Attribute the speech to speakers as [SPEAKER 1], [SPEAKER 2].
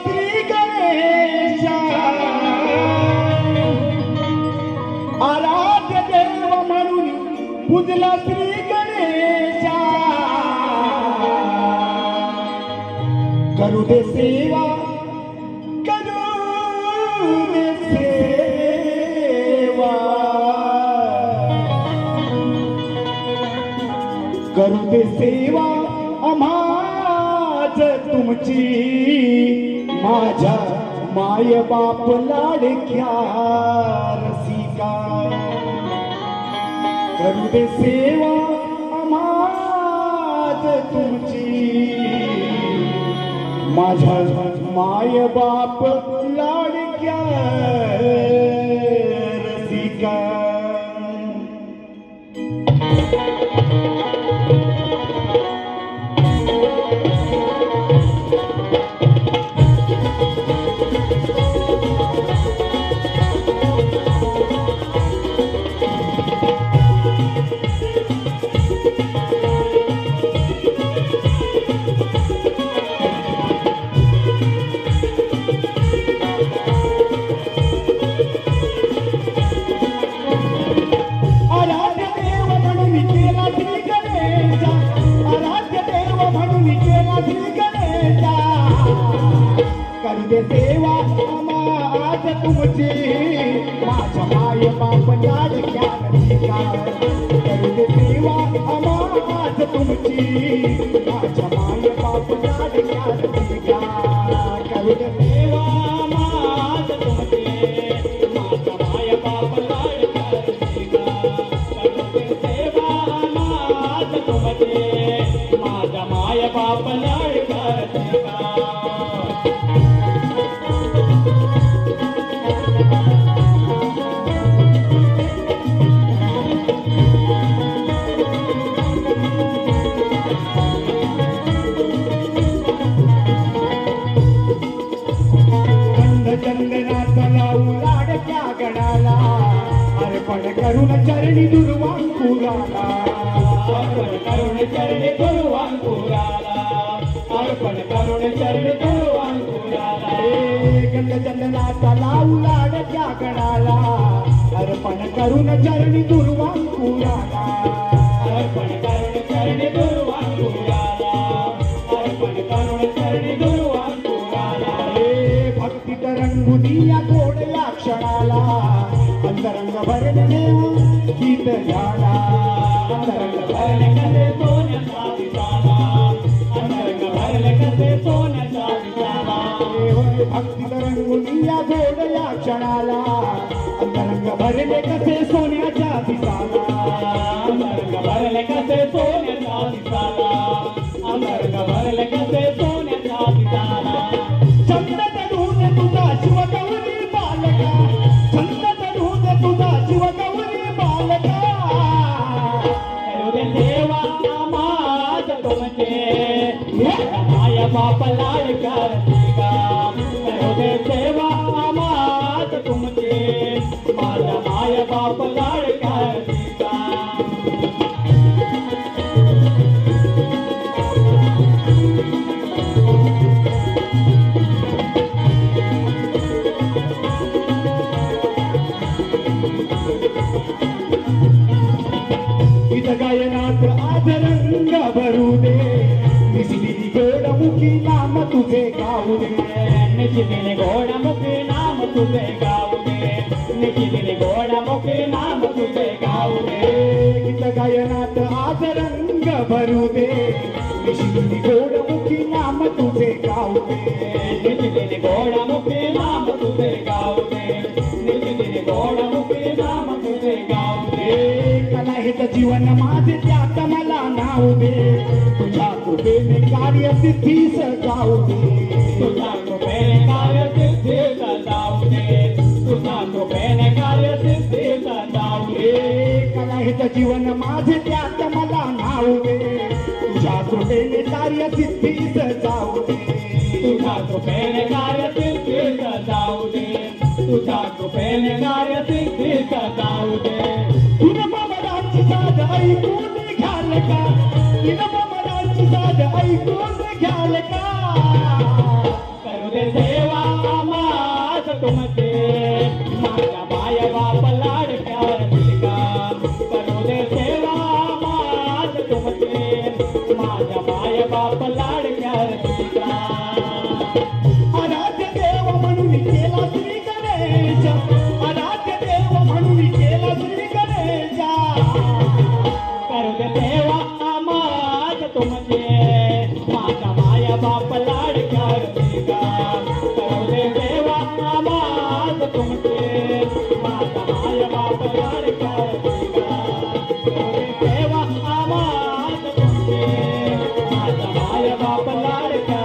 [SPEAKER 1] श्री गणेशा आराध्य देव म्हणून पूजला श्री गणेशा करू दे सेवा करू दे सेवा आम्हाच तुमची माझ्या माय बाप लाडक्या रसिका करू दे सेवा आम्हाच तुमची माझ्या माय बाप लाडक्या रसिका देवा आज तुमची माझ्या माय बाप लाडक्या रसिका करू दे सेवा आज तुमची माझ्या माय बाप लाडक्या रसिका करू दे सेवा आज तुमची माझ्या माय बाप लाडक्या रसिका करू दे सेवा आज तुमची माझ्या माय बाप लाडक्या रसिका करुण चरणी दुर्वांकुराला अर्पण करुण चरणी दुर्वांकुराला अर्पण करुण चरणी दुर्वांकुराला गंधचंदनाचा लावू लाडक्या गणाला अर्पण करुण चरणी दुर्वांकुराला अर्पण करुण चरणी दुर्वांकुराला अर्पण करुण चरणी दुर्वांकुराला भक्ती तरंगुनी या गोड या क्षणाला अंतरंग भरले गीत झाला अंतरंग भरले कसे सोन्याचा दिसाला अंतरंग भरले कसे सोन्याचा दिसाला भक्ती तरंगुनी या गोड या क्षणाला अंतरंग भरले कसे सोन्याचा दिसाला अंतरंग भरले कसे सोन्याचा दिसाला अंतरंग भरले कसे सोन्याचा दिसाला चंद तडून तुझा शिवगौरी बालका तुझा शिव गौरी बालका करू दे सेवा माझ तुमचे माय बाप लाडका रसिका करू दे सेवा माझ तुमचे माझा माय बाप लाडका रसिका गायनात आज रंग भरू दे निशिदिनी गोडमुखी नाम तुझे गाऊ दे निशिदिनी गोडमुखी नाम तुझे गाऊ दे निशिदिनी गोडमुखी नाम तुझे गाऊ दे गीत गायनात आज रंग भरू दे निशिदिनी गोडमुखी नाम तुझे गाऊ दे निशिदिनी गोडमुखी नाम तुझे गाऊ दे निशिदिनी गोडमुखी नाम तुझे गाऊ दे कलाहित जीवन माझे त्यात मला नाव दे तुझ्या कृपेने कार्य सिद्धीस जाऊ दे तुझ्या कृपेने कार्य सिद्धीस जाऊ दे तुझ्या कृपेने कार्य सिद्धीस जाऊ दे कलाहित जीवन माझे त्यात मला नाव दे तुझ्या कृपेने कार्य सिद्धीस जाऊ दे तुझ्या कृपेने कार्य सिद्धीस जाऊ दे तुझ्या कृपेने कार्य सिद्धीस जाऊ दे साध ऐकून घ्याल का तिनं मनाची साध ऐकून घ्याल का करू दे बाप लाडक्या तुझा आराध्य देव म्हणून केला श्री गणेश आराध्य देव म्हणून केला श्री गणेश करू दे देवा आमाज तुमचे माझा माया बाप लाडक्या तुझा करू दे देवा आमाज तुमचे माझा माया बाप लाडक्या तुझा करू दे देवा आमाज तुमचे माझा माया बाप लाडक्या